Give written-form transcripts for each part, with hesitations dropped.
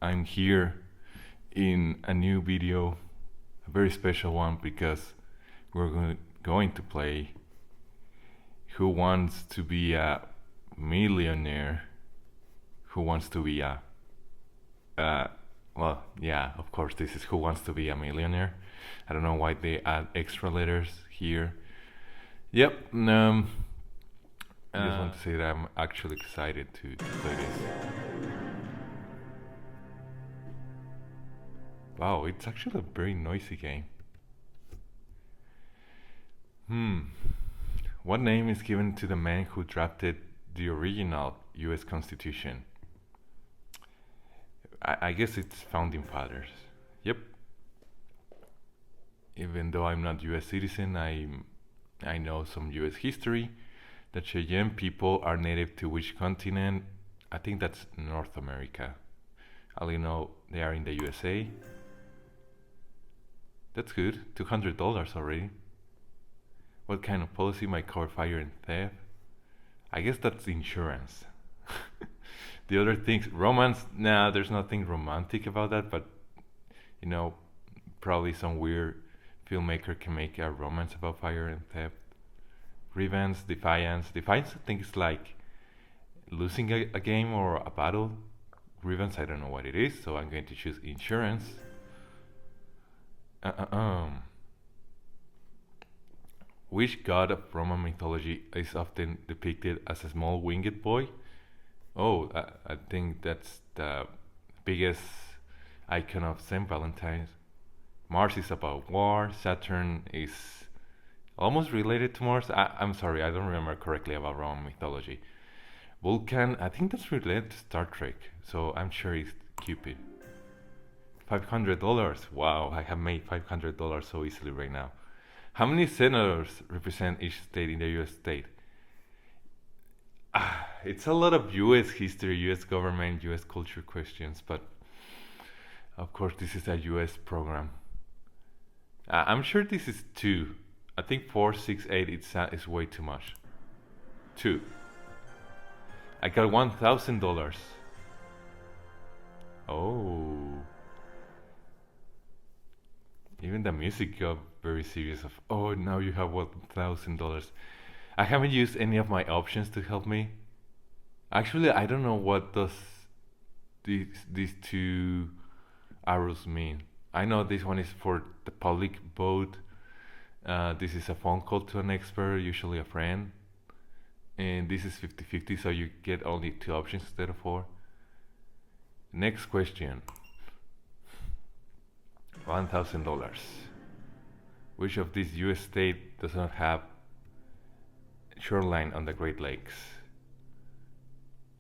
I'm here in a new video, a very special one because going to play Who Wants to Be a Millionaire? Who Wants to Be a uh, well, yeah, of course, this is Who Wants to Be a Millionaire. I don't know why they add extra letters here. Yep, I just want to say that I'm actually excited to play this. Wow, it's actually a very noisy game. What name is given to the man who drafted the original US Constitution? I guess it's Founding Fathers. Yep. Even though I'm not US citizen, I know some US history. The Cheyenne people are native to which continent? I think that's North America. I only know they are in the USA. That's good. $200 already. What kind of policy might cover fire and theft? I guess that's insurance. The other things, romance, nah, there's nothing romantic about that, but you know, probably some weird filmmaker can make a romance about fire and theft. Grievance, defiance. Defiance, I think it's like losing a game or a battle. Grievance, I don't know what it is, so I'm going to choose insurance. Which god of Roman mythology is often depicted as a small winged boy? Oh, I think that's the biggest icon of St. Valentine's. Mars is about war. Saturn is almost related to Mars. I'm sorry, I don't remember correctly about Roman mythology. Vulcan, I think that's related to Star Trek, so I'm sure it's Cupid. $500. Wow, I have made $500 so easily right now. How many senators represent each state in the US state? It's a lot of US history, US government, US culture questions, but of course this is a US program. I'm sure this is 2. I think 4, 6, 8 is way too much. 2. I got $1,000. Oh. Even the music got very serious of, oh, now you have $1,000. I haven't used any of my options to help me. Actually, I don't know what does these two arrows mean. I know this one is for the public vote. This is a phone call to an expert, usually a friend. And this is 50-50, so you get only 2 options instead of 4. Next question. $1,000. Which of these US states does not have shoreline on the Great Lakes?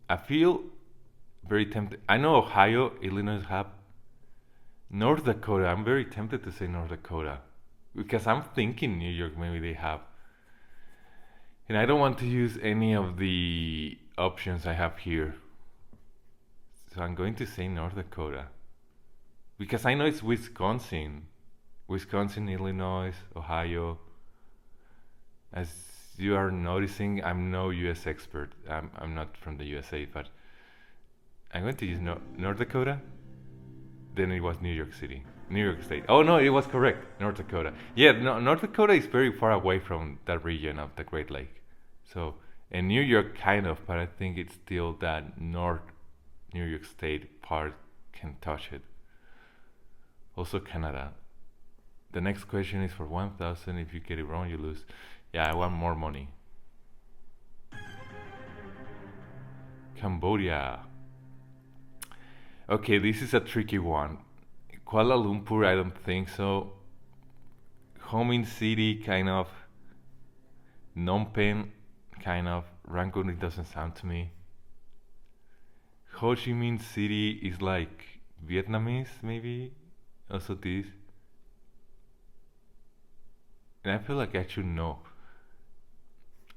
I feel very tempted. I know Ohio, Illinois have. North Dakota, I'm very tempted to say North Dakota. Because I'm thinking New York, maybe they have. And I don't want to use any of the options I have here. So I'm going to say North Dakota. Because I know it's Wisconsin. Wisconsin, Illinois, Ohio. As you are noticing, I'm no US expert. I'm not from the USA, but I'm going to use North Dakota. Then it was New York City. New York State. Oh no, it was correct. North Dakota. Yeah, no, North Dakota is very far away from that region of the Great Lake. So, and New York kind of, but I think it's still that North New York State part can touch it. Also Canada. The next question is for 1,000. If you get it wrong, you lose. Yeah, I want more money. Cambodia. Okay, this is a tricky one. Kuala Lumpur, I don't think so. Ho Chi Minh City, kind of. Phnom Penh, kind of. Rangoon, it doesn't sound to me. Ho Chi Minh City is like Vietnamese, maybe. Also this. And I feel like I should know.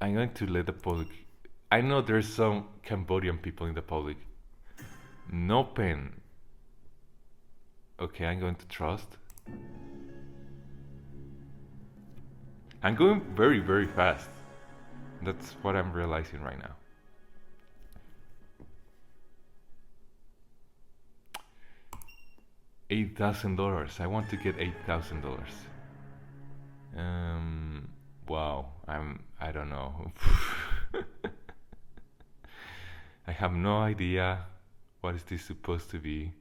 I'm going to let the public. I know there's some Cambodian people in the public. Phnom Penh. Okay, I'm going to trust. I'm going very, very fast. That's what I'm realizing right now. $8,000. I want to get $8,000. Um, wow. I don't know. I have no idea what is this supposed to be.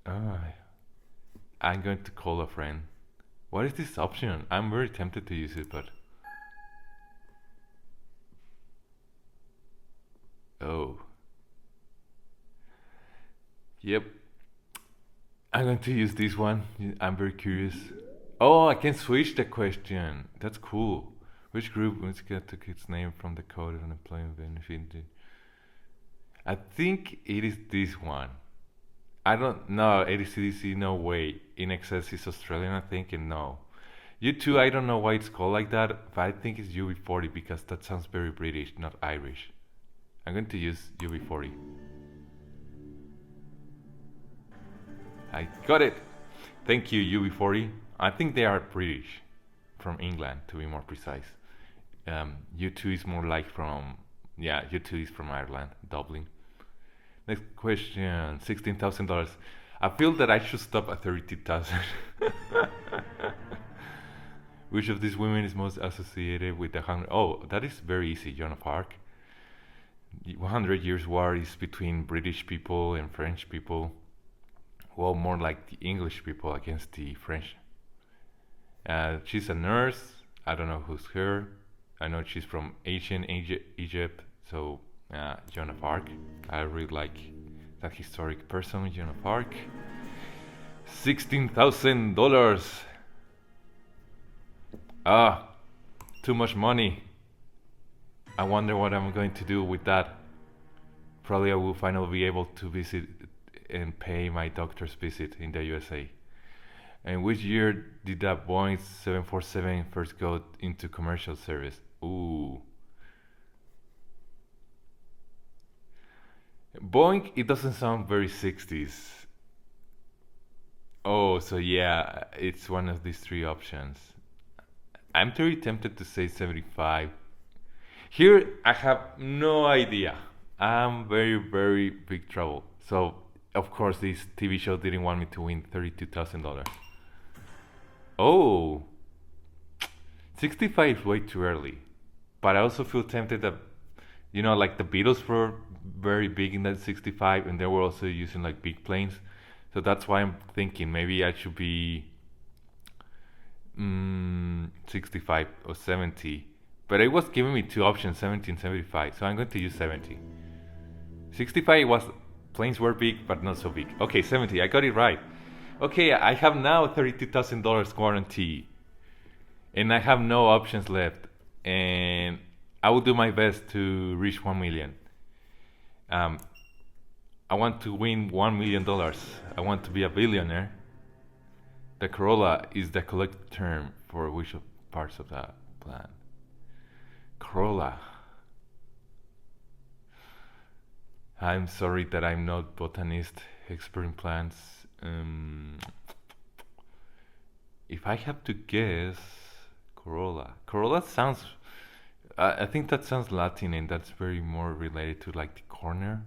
Ah, I'm going to call a friend. What is this option? I'm very tempted to use it, but oh, yep. I'm going to use this one. I'm very curious. Oh, I can switch the question. That's cool. Which group must get took its name from the code of unemployment benefit? I think it is this one. I don't know. ADCDC, no way. In excess is Australian, I think, and no. U2, I don't know why it's called like that, but I think it's UB40 because that sounds very British, not Irish. I'm going to use UB40. I got it. Thank you, UB40. I think they are British, from England, to be more precise. U2 is more like from, yeah, U2 is from Ireland, Dublin. Next question, $16,000. I feel that I should stop at 32,000. Which of these women is most associated with the 100? Oh, that is very easy, Joan of Arc. The 100 Years' War is between British people and French people. Well, more like the English people against the French. She's a nurse. I don't know who's her. I know she's from ancient Egypt, so Joan of Arc. I really like that historic person, Joan of Arc. $16,000. Ah, too much money. I wonder what I'm going to do with that. Probably I will finally be able to visit and pay my doctor's visit in the USA. And which year did that Boeing 747 first go into commercial service? Ooh. Boeing, it doesn't sound very 60s. Oh, so yeah, it's one of these three options. I'm very tempted to say 75. Here, I have no idea. I'm very, very big trouble. So, of course, this TV show didn't want me to win $32,000. Oh, 65 is way too early. But I also feel tempted that, like the Beatles were very big in that 65 and they were also using like big planes. So that's why I'm thinking maybe I should be 65 or 70. But it was giving me two options, 70 and 75. So I'm going to use 70. 65 was planes were big, but not so big. Okay, 70. I got it right. Okay, I have now $32,000 guarantee, and I have no options left. And I will do my best to reach 1 million. Um, I want to win $1 million. I want to be a billionaire. The Corolla is the collective term for which of parts of that plan? Corolla. I'm sorry that I'm not botanist, expert in plants. If I have to guess, Corolla. Corolla sounds. I think that sounds Latin, and that's very more related to like the corner,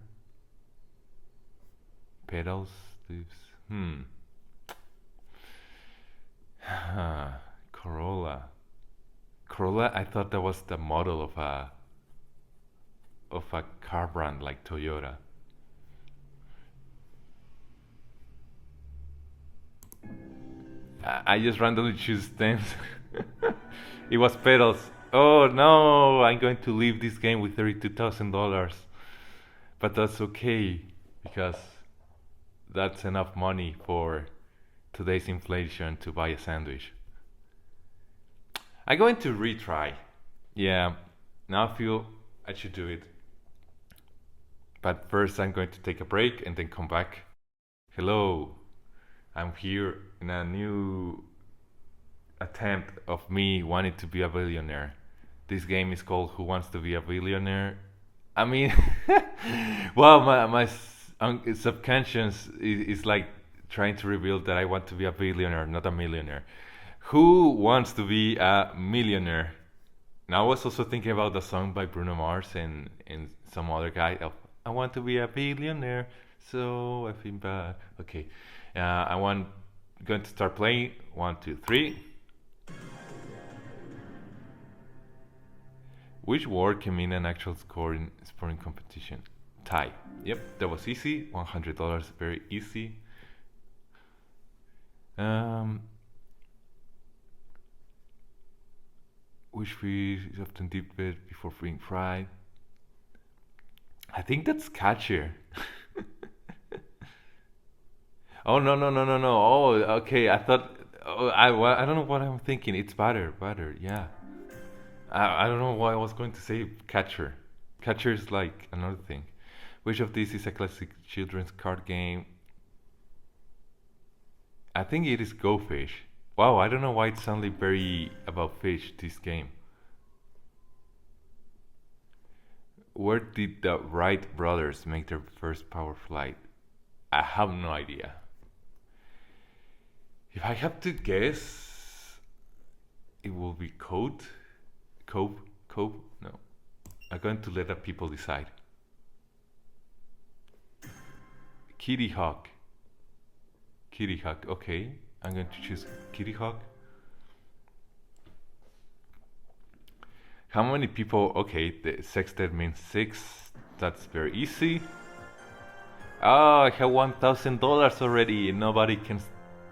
petals, leaves. Corolla. Corolla. I thought that was the model of a car brand like Toyota. I just randomly choose stems. It was pedals. Oh no, I'm going to leave this game with $32,000. But that's okay because that's enough money for today's inflation to buy a sandwich. I'm going to retry. Yeah, now I feel I should do it. But first, I'm going to take a break and then come back. Hello, I'm here in a new attempt of me wanting to be a billionaire. This game is called Who Wants to Be a Billionaire? I mean, well, my subconscious is like trying to reveal that I want to be a billionaire, not a millionaire. Who wants to be a millionaire? Now I was also thinking about the song by Bruno Mars and some other guy. I want to be a billionaire. So I feel bad. Okay, I want going to start playing. 1, 2, 3. Which word can mean an actual score in sporting competition? Tie. Yep, that was easy. $100, very easy. Um, which fish is often dipped before being fried? I think that's catcher. Oh no no no no no! Oh, okay. I thought. Oh, I don't know what I'm thinking. It's butter, butter. Yeah. I don't know why I was going to say catcher. Catcher is like another thing. Which of these is a classic children's card game? I think it is Go Fish. Wow, I don't know why it's suddenly very about fish this game. Where did the Wright brothers make their first power flight? I have no idea. If I have to guess, it will be Code, Cove, Cove. No, I'm going to let the people decide. Kitty Hawk, Kitty Hawk. Okay, I'm going to choose Kitty Hawk. How many people? Okay, the sextet means 6. That's very easy. Oh, I have $1,000 already. Nobody can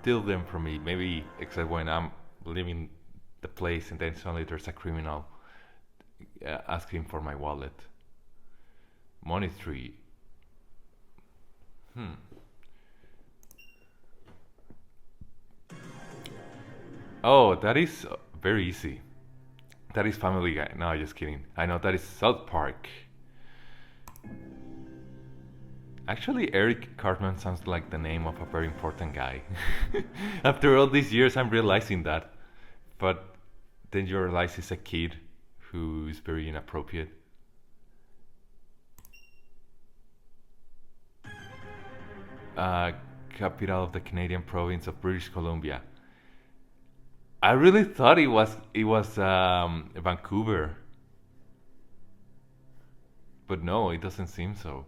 steal them from me. Maybe except when I'm leaving the place and then suddenly there's a criminal asking for my wallet. Money tree. Hmm. Oh, that is very easy. That is Family Guy. No, just kidding. I know that is South Park. Actually, Eric Cartman sounds like the name of a very important guy. After all these years, I'm realizing that. But then you realize he's a kid who is very inappropriate. Uh, Capital of the Canadian province of British Columbia. I really thought it was Vancouver, but no, it doesn't seem so.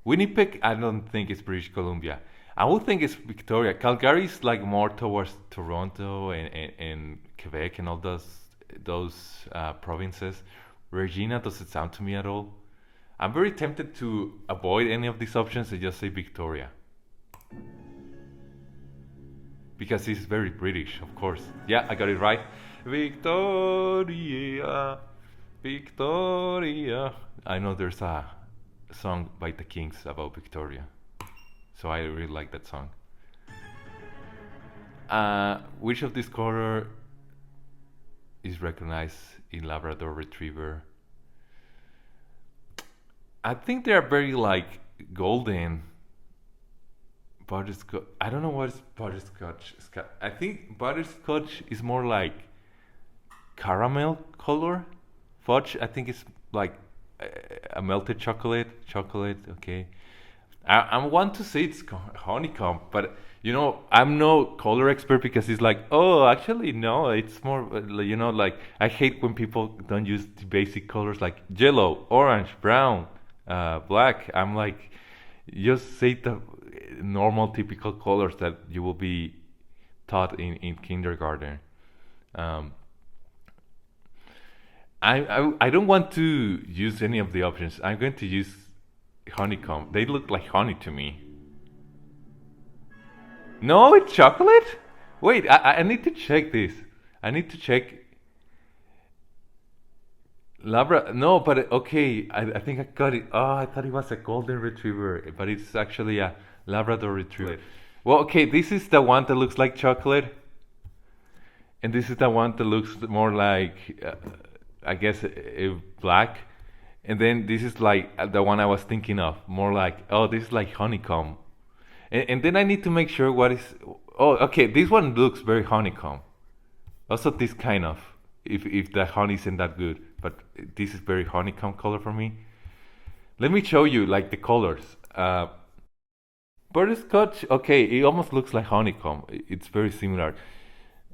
Winnipeg, I don't think it's British Columbia. I would think it's Victoria. Calgary is like more towards Toronto and Quebec and all those provinces. Regina doesn't sound to me at all. I'm very tempted to avoid any of these options and just say Victoria because it's very British, of course. Yeah, I got it right. Victoria, Victoria. I know there's a song by the Kings about Victoria, so I really like that song. Which of these color is recognized in Labrador Retriever? I think they are very like golden. Butterscotch. I don't know what is butterscotch. I think butterscotch is more like caramel color. Fudge, I think it's like a melted chocolate. Chocolate, okay. I want to say it's honeycomb, but I'm no color expert because it's like, oh, actually, no, it's more, like I hate when people don't use the basic colors like yellow, orange, brown, black. I'm like, just say the normal, typical colors that you will be taught in kindergarten. Um, I don't want to use any of the options. I'm going to use honeycomb. They look like honey to me. No, it's chocolate? Wait, I need to check this. I need to check Labra. No, but okay, I think I got it. Oh, I thought it was a golden retriever, but it's actually a Labrador retriever. Well, okay, this is the one that looks like chocolate, and this is the one that looks more like, I guess, black. And then this is like the one I was thinking of, more like, oh, this is like honeycomb. And then I need to make sure what is. Oh, okay, this one looks very honeycomb. Also, this kind of, if the honey isn't that good, but this is very honeycomb color for me. Let me show you like the colors. Butterscotch, okay, it almost looks like honeycomb. It's very similar.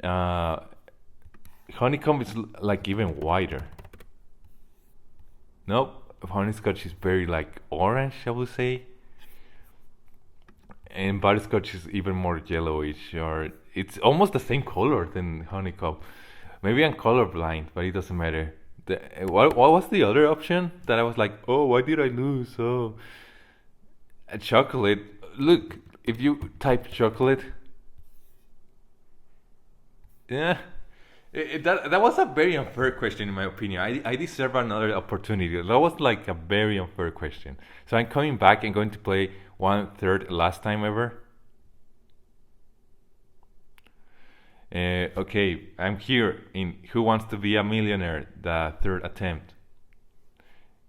Uh, Honeycomb is like even whiter. Nope, honeycotch is very like orange, I would say. And butterscotch is even more yellowish, or it's almost the same color than honeycomb. Maybe I'm colorblind, but it doesn't matter. What was the other option that I was like, oh, why did I lose? Oh, chocolate. Look, if you type chocolate, yeah, that was a very unfair question in my opinion. I deserve another opportunity. That was like a very unfair question. So I'm coming back and going to play one third last time ever. Okay, I'm here in Who Wants to Be a Millionaire, the third attempt.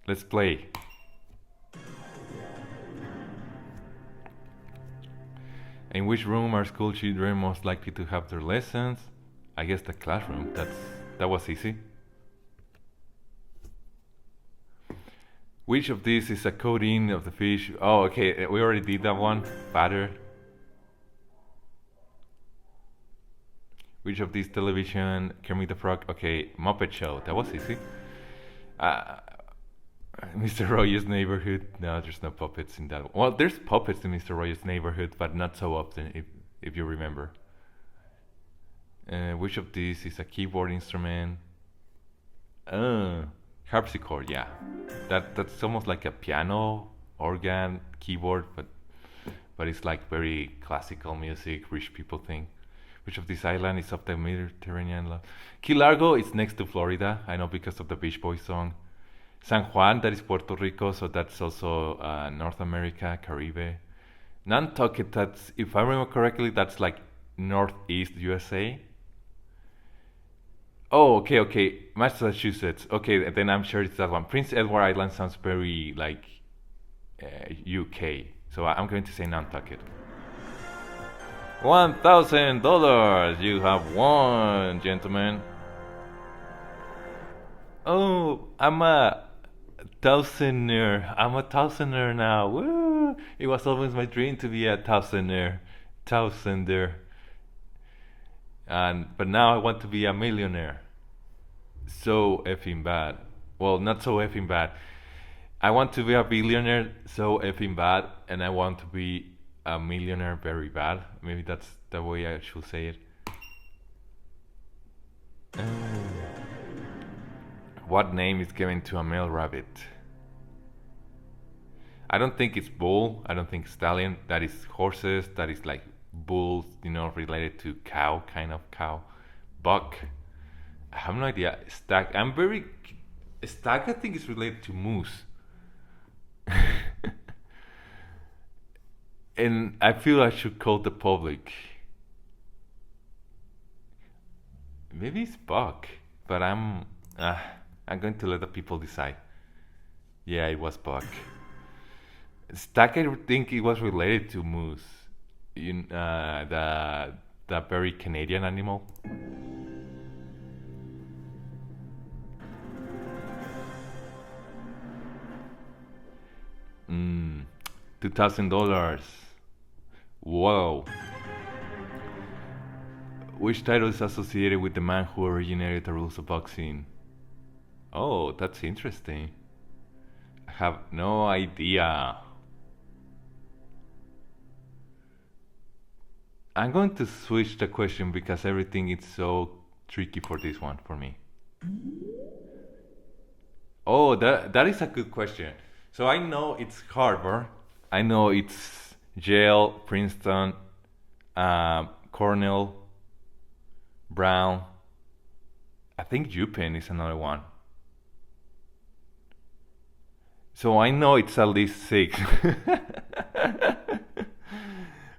Let's play. In which room are school children most likely to have their lessons? I guess the classroom. That was easy. Which of these is a coating of the fish? Oh, okay, we already did that one. Batter. Which of these television? Kermit the Frog. Okay, Muppet Show. That was easy. Uh, Mr. Rogers' Neighborhood. No, there's no puppets in that one. Well, there's puppets in Mr. Rogers' Neighborhood, but not so often, if you remember. Which of these is a keyboard instrument? Harpsichord. Yeah, that's almost like a piano, organ, keyboard, but it's like very classical music, rich people thing. Which of these islands is off the Mediterranean? Key Largo is next to Florida. I know because of the Beach Boys song. San Juan, that is Puerto Rico, so that's also North America, Caribe. Nantucket, that's, if I remember correctly, that's like Northeast USA. Oh, okay. Massachusetts. Okay, then I'm sure it's that one. Prince Edward Island sounds very like UK, so I'm going to say Nantucket. $1,000 you have won, gentlemen. Oh, I'm a thousandaire. I'm a thousandaire now. Woo! It was always my dream to be a thousandaire. Thousandaire. But now I want to be a millionaire. So effing bad. Well, not so effing bad. I want to be a billionaire so effing bad, and I want to be a millionaire very bad. Maybe that's the way I should say it. Oh. What name is given to a male rabbit? I don't think it's bull. I don't think stallion. That is horses. That is like bulls, related to cow, kind of cow. Buck. I have no idea. Stag. Stag, I think, is related to moose. And I feel I should call the public. Maybe it's buck, but I'm going to let the people decide. Yeah, it was buck. Stag, I think it was related to moose. The very Canadian animal. $2,000. Whoa. Which title is associated with the man who originated the rules of boxing? Oh, that's interesting. I have no idea. I'm going to switch the question because everything is so tricky for this one for me. Oh, that is a good question. So I know it's Harvard. I know it's Yale, Princeton, Cornell, Brown. I think UPenn is another one. So I know it's at least six.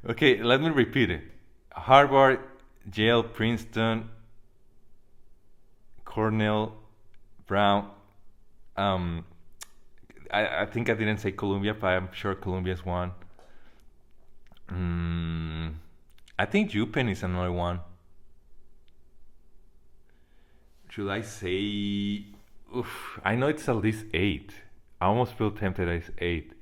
Okay, let me repeat it. Harvard, Yale, Princeton, Cornell, Brown. I think I didn't say Columbia, but I'm sure Columbia's one. I think UPenn is another one. Should I say? Oof, I know it's at least 8. I almost feel tempted as 8.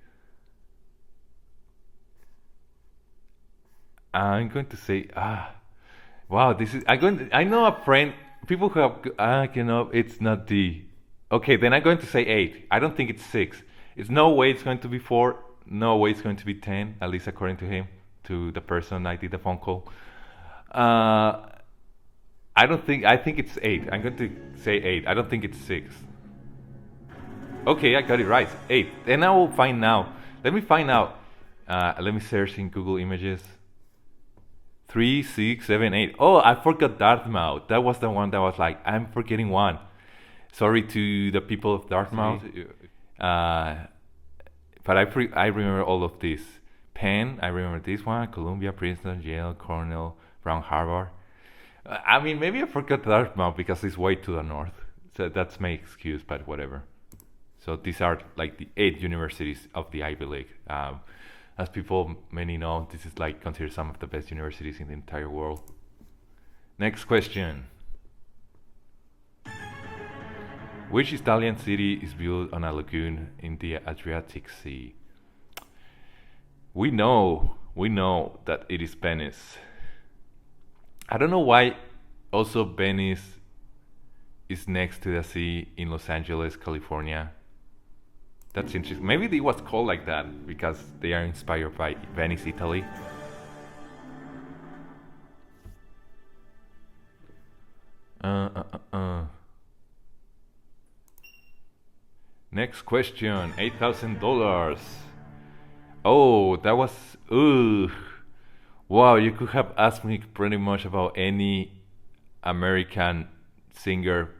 I'm going to say wow, this is I know a friend, people who have it's not D. Okay, then I'm going to say 8. I don't think it's 6. It's no way it's going to be 4. No way it's going to be 10, at least according to him. to the person I did the phone call. Uh, I don't think. I think it's 8. I'm going to say 8. I don't think it's 6. Okay, I got it right. 8. And I will find now. Let me find out. Let me search in Google Images. 3, 6, 7, 8. Oh, I forgot Dartmouth. That was the one that was like, I'm forgetting one. Sorry to the people of Dartmouth. But I remember all of this. Penn, I remember this one. Columbia, Princeton, Yale, Cornell, Brown, Harvard. I mean, maybe I forgot Dartmouth because it's way to the north. So that's my excuse, but whatever. So these are like the 8 universities of the Ivy League. As people many know, this is like considered some of the best universities in the entire world. Next question. Which Italian city is built on a lagoon in the Adriatic Sea? We know that it is Venice. I don't know why also Venice is next to the sea in Los Angeles, California. That's interesting. Maybe it was called like that because they are inspired by Venice, Italy. Next question, $8,000. Oh, that was wow. You could have asked me pretty much about any American singer,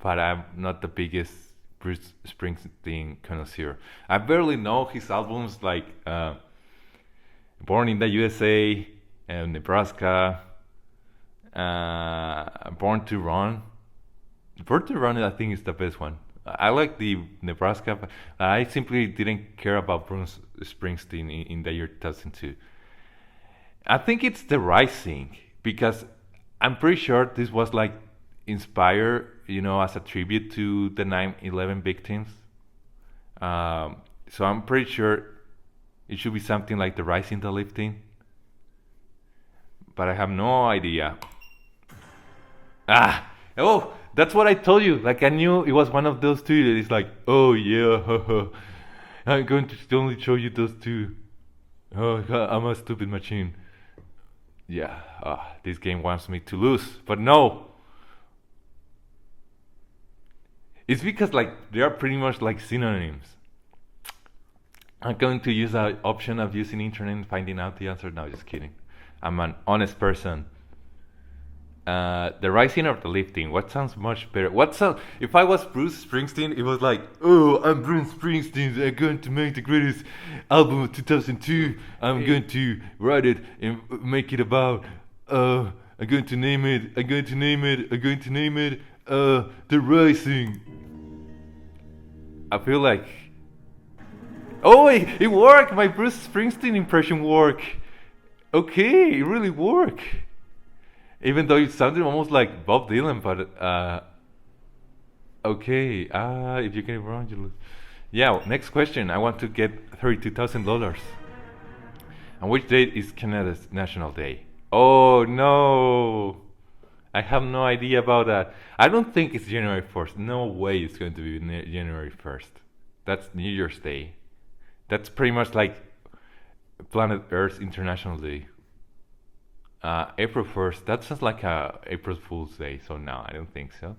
but I'm not the biggest Bruce Springsteen connoisseur. I barely know his albums like Born in the USA and Nebraska, Born to Run. Born to Run, I think, is the best one. I like the Nebraska, but I simply didn't care about Bruce Springsteen in the year 2002. I think it's The Rising because I'm pretty sure this was like inspired, as a tribute to the 9/11 victims. So I'm pretty sure it should be something like The Rising, The Lifting. But I have no idea. Oh, that's what I told you. Like I knew it was one of those two. That it's like, oh yeah, I'm going to only show you those two. Oh, I'm a stupid machine. Yeah, this game wants me to lose, but no. It's because like they are pretty much like synonyms. I'm going to use the option of using internet and finding out the answer. No, just kidding. I'm an honest person. The Rising or the Lifting? What sounds much better? If I was Bruce Springsteen, it was like, oh, I'm Bruce Springsteen. I'm going to make the greatest album of 2002. I'm going to write it and make it about. I'm going to name it. The Rising. I feel like. Oh, it worked. My Bruce Springsteen impression worked. Okay, it really worked. Even though it sounded almost like Bob Dylan, but okay. If you get it wrong, you lose. Yeah. Next question. I want to get $32,000. On which date is Canada's National Day? Oh no, I have no idea about that. I don't think it's January 1st. No way it's going to be January 1st. That's New Year's Day. That's pretty much like Planet Earth's International Day. April 1st, that sounds like a April Fool's Day, so no, I don't think so.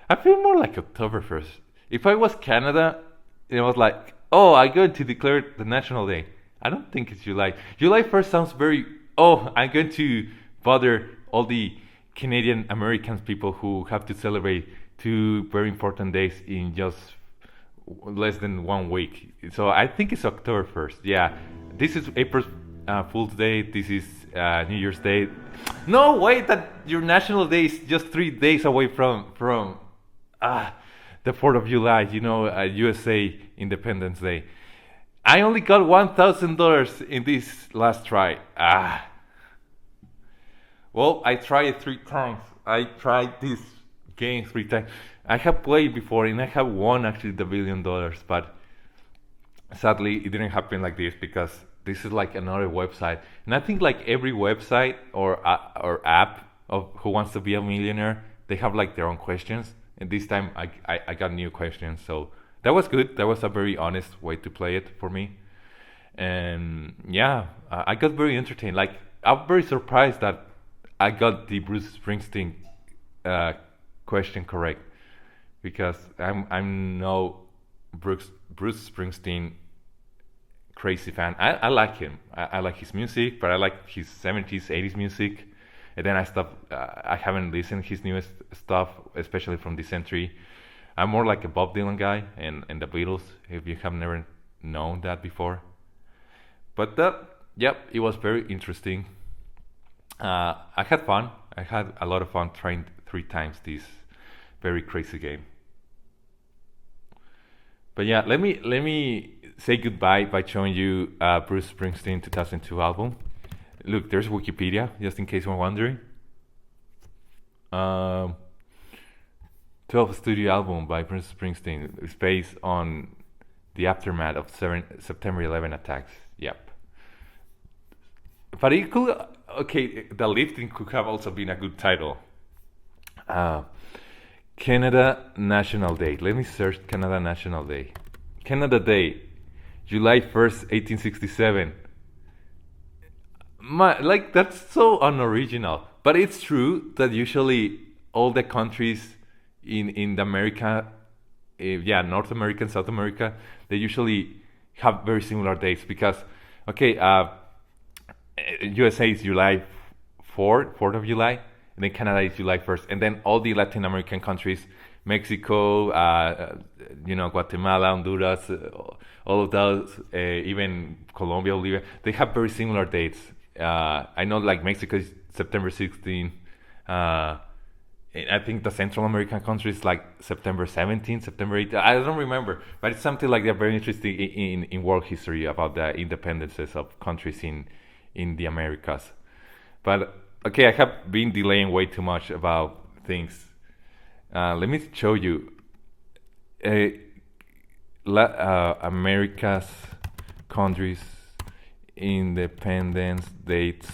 I feel more like October 1st. If I was Canada, it was like, oh, I'm going to declare the National Day. I don't think it's July. July 1st sounds very, oh, I'm going to bother all the Canadian Americans people who have to celebrate 2 very important days in just less than 1 week. So I think it's October 1st. Yeah, this is April Fool's Day. This is New Year's Day. No, wait, that your National Day is just 3 days away from the 4th of July, USA Independence Day. I only got $1,000 in this last try. Well, I tried it 3 times. I tried this game 3 times. I have played before and I have won actually the $1 billion, but sadly it didn't happen like this because this is like another website, and I think like every website or app of Who Wants to Be a Millionaire, they have like their own questions. And this time I got new questions, so that was good. That was a very honest way to play it for me. And yeah, I got very entertained. Like I'm very surprised that I got the Bruce Springsteen uh, question correct because I'm no Bruce Springsteen crazy fan. I like him. I like his music, but I like his 70s, 80s music. And then I stopped. I haven't listened his newest stuff, especially from this century. I'm more like a Bob Dylan guy and the Beatles. If you have never known that before, but yep, it was very interesting. I had fun. I had a lot of fun trying 3 times this very crazy game. But yeah, let me say goodbye by showing you Bruce Springsteen 2002 album. Look, there's Wikipedia, just in case you're wondering. Um, 12th studio album by Bruce Springsteen. It's based on the aftermath of September 11 attacks. Yep. But it could, okay, the lifting could have also been a good title. Uh, Canada National Day. Let me search Canada National Day. Canada Day, July 1st, 1867. Like that's so unoriginal, but it's true that usually all the countries in the America, yeah, North America and South America, they usually have very similar dates because, okay, USA is July 4th of July, and then Canada is July 1st, and then all the Latin American countries, Mexico, Guatemala, Honduras, all of those, even Colombia, Bolivia, they have very similar dates. I know like Mexico is September 16. I think the Central American countries like September 17, September 8. I don't remember, but it's something like that very interesting in world history about the independences of countries in the Americas. But okay, I have been delaying way too much about things. Let me show you uh, America's countries independence dates.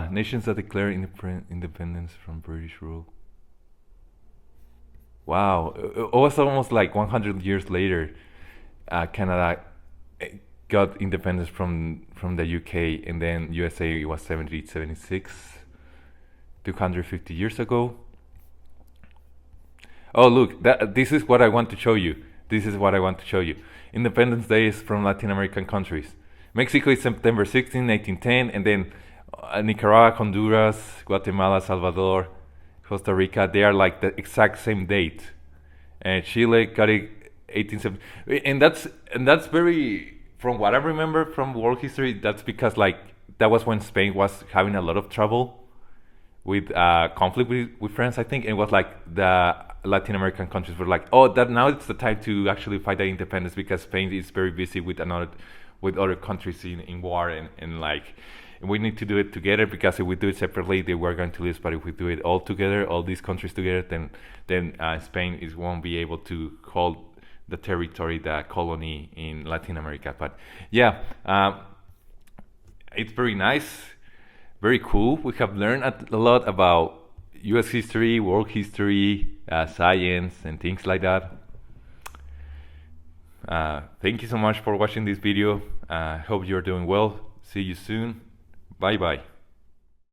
Nations that declare independence from British rule. Wow, it was almost like 100 years later. Canada got independence from the UK, and then USA was 1776, 250 years ago. Oh, look, this is what I want to show you. This is what I want to show you. Independence Day is from Latin American countries. Mexico is September 16, 1910, and then Nicaragua, Honduras, Guatemala, Salvador, Costa Rica, they are like the exact same date. And Chile got it 1870, and that's very, from what I remember from world history, that's because like that was when Spain was having a lot of trouble with conflict with France, I think, and it was like the Latin American countries were like, oh, that now it's the time to actually fight the independence because Spain is very busy with other countries in war and like we need to do it together because if we do it separately, they were going to lose. But if we do it all together, all these countries together, then Spain won't be able to hold the territory, the colony in Latin America. But yeah, it's very nice, very cool. We have learned a lot about U.S. history, world history, science, and things like that. Thank you so much for watching this video. Hope you're doing well. See you soon. Bye bye.